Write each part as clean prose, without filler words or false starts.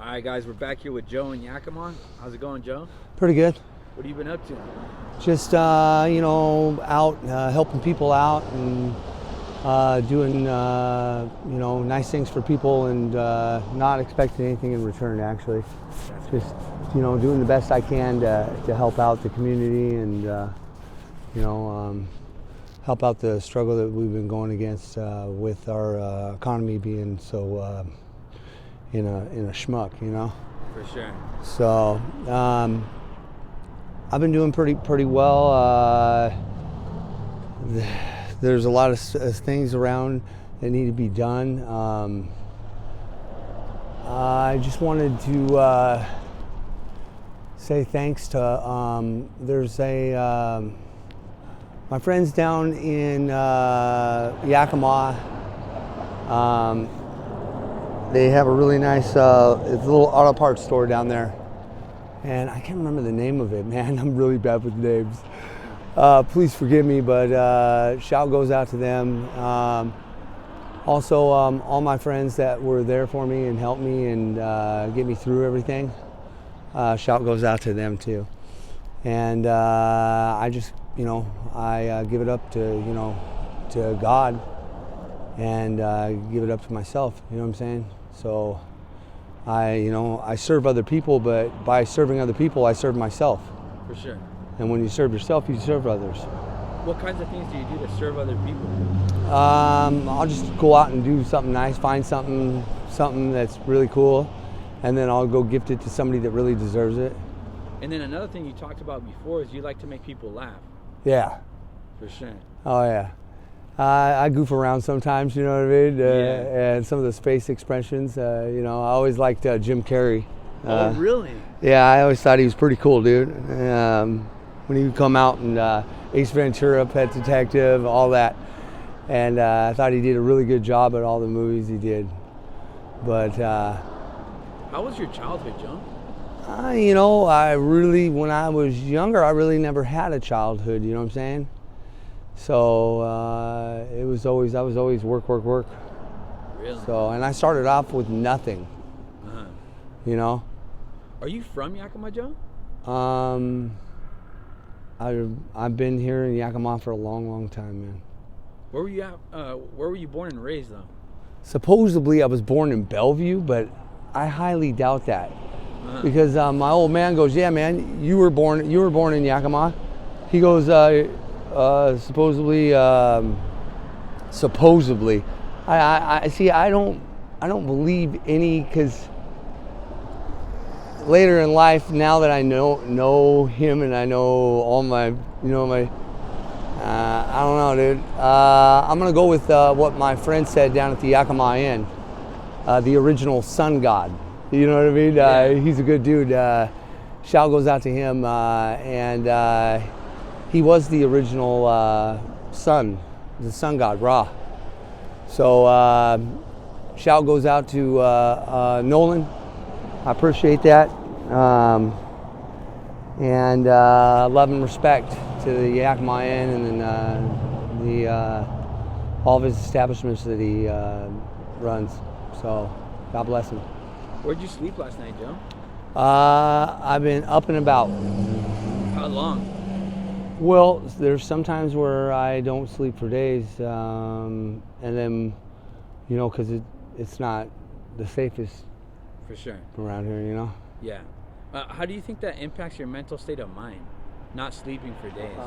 All right, guys, we're back here with Joe in Yakima. How's it going, Joe? Pretty good. What have you been up to? Just out helping people out and doing nice things for people and not expecting anything in return. Actually, just doing the best I can to help out the community and help out the struggle that we've been going against with our economy being so in a schmuck, For sure. So I've been doing pretty well. There's a lot of things around that need to be done. I just wanted to say thanks to there's my friends down in Yakima. They have a really nice it's a little auto parts store down there, and I can't remember the name of it, man. I'm really bad with names. Please forgive me, but shout goes out to them. Also, all my friends that were there for me and helped me and get me through everything, shout goes out to them too. And I just, I give it up to God and give it up to myself, you know what I'm saying? So I serve other people, but by serving other people, I serve myself. For sure. And when you serve yourself, you serve others. What kinds of things do you do to serve other people? I'll just go out and do something nice, find something that's really cool, and then I'll go gift it to somebody that really deserves it. And then another thing you talked about before is you like to make people laugh. Yeah. For sure. Oh yeah. I goof around sometimes, you know what I mean? Yeah. And some of the space expressions, I always liked Jim Carrey. Oh, really? Yeah, I always thought he was pretty cool, dude. When he would come out and Ace Ventura, Pet Detective, all that. And I thought he did a really good job at all the movies he did. But how was your childhood, Joe? when I was younger, I really never had a childhood, you know what I'm saying? So I was always work. Really? So, and I started off with nothing, Uh-huh. Are you from Yakima, Joe? I've been here in Yakima for a long time, man. Where were you at? Where were you born and raised, though? Supposedly I was born in Bellevue, but I highly doubt that. Because my old man goes, yeah, man, you were born in Yakima. He goes, supposedly. I see. I don't believe any, because later in life, now that I know him and I know all my, I don't know, dude. I'm gonna go with what my friend said down at the Yakima Inn, the original sun god. You know what I mean? Yeah. He's a good dude. Shout goes out to him, and he was the original sun, the sun god, Ra. So shout goes out to Nolan. I appreciate that. And love and respect to the Yakima Inn and then all of his establishments that he runs. So God bless him. Where'd you sleep last night, Joe? I've been up and about. How long? Well, there's sometimes where I don't sleep for days, and then, because it's not the safest For sure. around here, Yeah. How do you think that impacts your mental state of mind, not sleeping for days?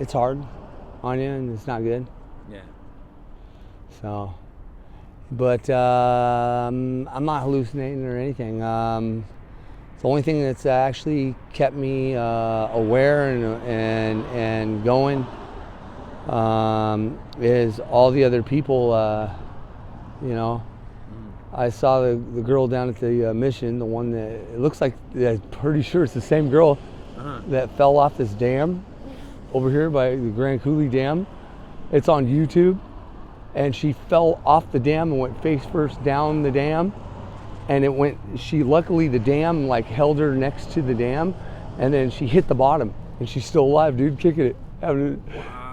It's hard on you, and it's not good. Yeah. So, but I'm not hallucinating or anything. The only thing that's actually kept me aware and going is all the other people. I saw the girl down at the mission, the one that it looks like, I'm pretty sure it's the same girl that fell off this dam over here by the Grand Coulee Dam. It's on YouTube, and she fell off the dam and went face first down the dam. And luckily the dam held her next to the dam, and then she hit the bottom, and she's still alive, dude, kicking it. Wow.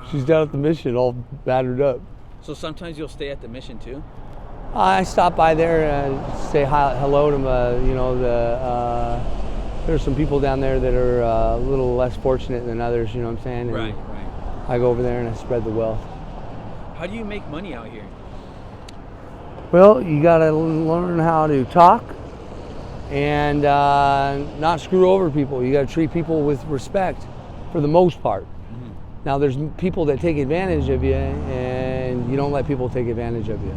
She's down at the mission all battered up. So sometimes you'll stay at the mission too? I stopped by there and say hello to there's some people down there that are a little less fortunate than others, you know what I'm saying? And Right. I go over there and I spread the wealth. How do you make money out here? Well, you got to learn how to talk and not screw over people. You got to treat people with respect for the most part. Now, there's people that take advantage of you, and you don't let people take advantage of you.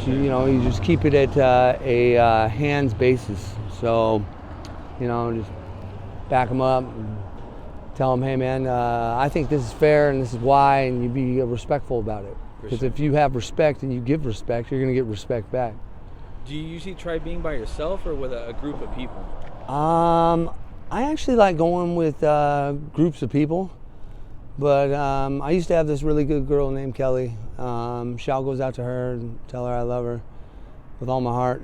So, you just keep it at a hands basis. So, just back them up and tell them, hey, man, I think this is fair and this is why, and you be respectful about it. Because if you have respect and you give respect, you're going to get respect back. Do you usually try being by yourself or with a group of people? I actually like going with groups of people. But I used to have this really good girl named Kelly. Shout goes out to her and tell her I love her with all my heart.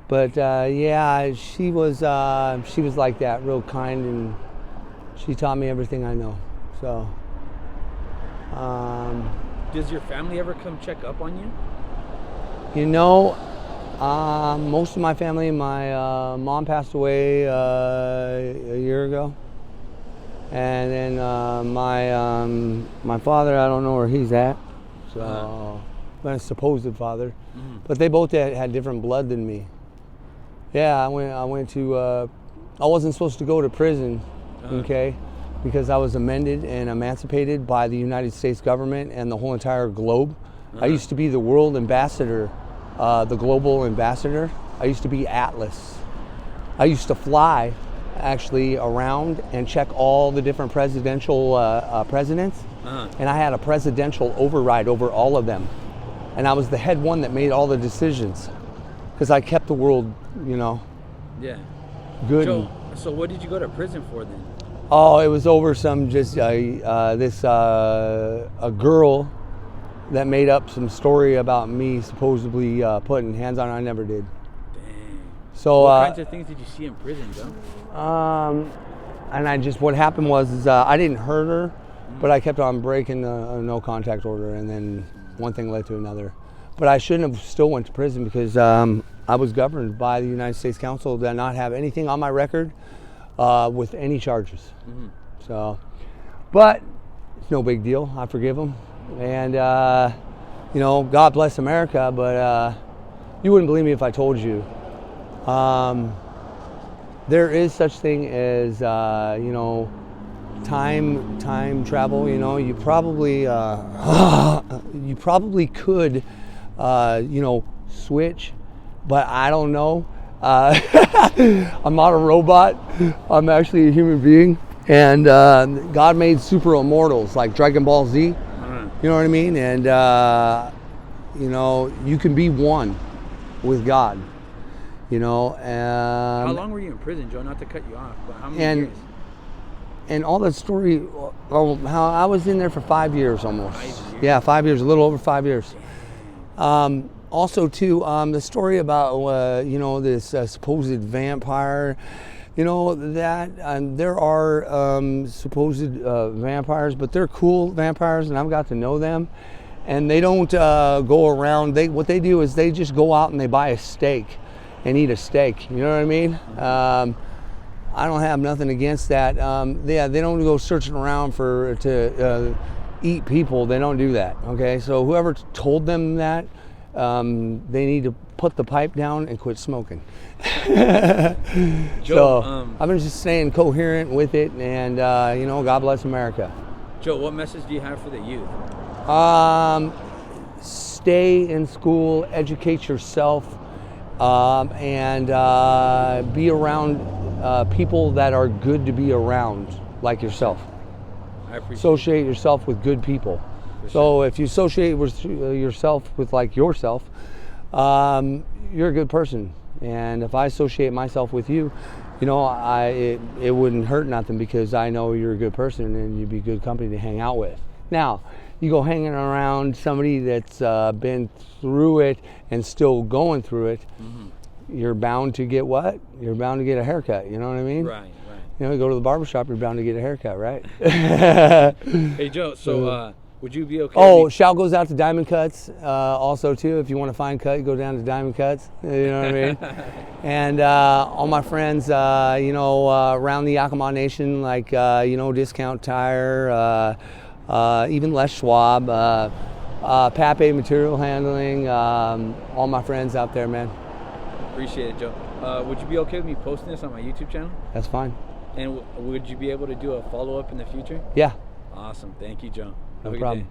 Yeah, she was like that, real kind, and she taught me everything I know. So. Does your family ever come check up on you? Most of my family, my mom passed away a year ago. And then my father, I don't know where he's at. So, my supposed father. But they both had different blood than me. Yeah, I went to, I wasn't supposed to go to prison, okay, because I was amended and emancipated by the United States government and the whole entire globe. I used to be the world ambassador, the global ambassador. I used to be Atlas. I used to fly actually around and check all the different presidential presidents, and I had a presidential override over all of them, and I was the head one that made all the decisions because I kept the world, Yeah. good. Joe, so what did you go to prison for then? Oh, it was over some a girl that made up some story about me supposedly putting hands on her. I never did. So, what kinds of things did you see in prison, Joe? And what happened was I didn't hurt her, but I kept on breaking the no contact order, and then one thing led to another. But I shouldn't have still went to prison because I was governed by the United States Council to not have anything on my record with any charges. So, but it's no big deal. I forgive them, and God bless America. But you wouldn't believe me if I told you. There is such thing as time travel. You probably could switch, but I don't know. I'm not a robot. I'm actually a human being, and God made super immortals like Dragon Ball Z. You know what I mean? And you can be one with God. How long were you in prison, Joe? Not to cut you off, but how many years? And all that story, how I was in there for 5 years almost. 5 years? Yeah, 5 years, a little over 5 years. Also, too, the story about this supposed vampire. There are supposed vampires, but they're cool vampires, and I've got to know them. And they don't go around. What they do is they just go out and they buy a steak and eat a steak. You know what I mean? I don't have nothing against that. They don't go searching around to eat people. They don't do that. Okay, so whoever told them that, they need to put the pipe down and quit smoking. Joe, I've been just staying coherent with it, and God bless America. Joe, what message do you have for the youth? Stay in school, educate yourself, and be around people that are good to be around, like yourself. I appreciate Associate yourself with good people. So if you associate with yourself with like yourself, you're a good person. And if I associate myself with you, it wouldn't hurt nothing because I know you're a good person and you'd be good company to hang out with. Now, you go hanging around somebody that's been through it and still going through it, you're bound to get what? You're bound to get a haircut, you know what I mean? Right. You go to the barbershop, you're bound to get a haircut, right? Hey, Joe, so Would you be okay? Oh, with me- shout goes out to Diamond Cuts also too. If you want to find cut, go down to Diamond Cuts. You know what I mean? And all my friends, around the Yakima Nation, like Discount Tire, even Les Schwab, Pape Material Handling, all my friends out there, man. Appreciate it, Joe. Would you be okay with me posting this on my YouTube channel? That's fine. And would you be able to do a follow-up in the future? Yeah, Awesome. Thank you, Joe. no Have a good problem. day.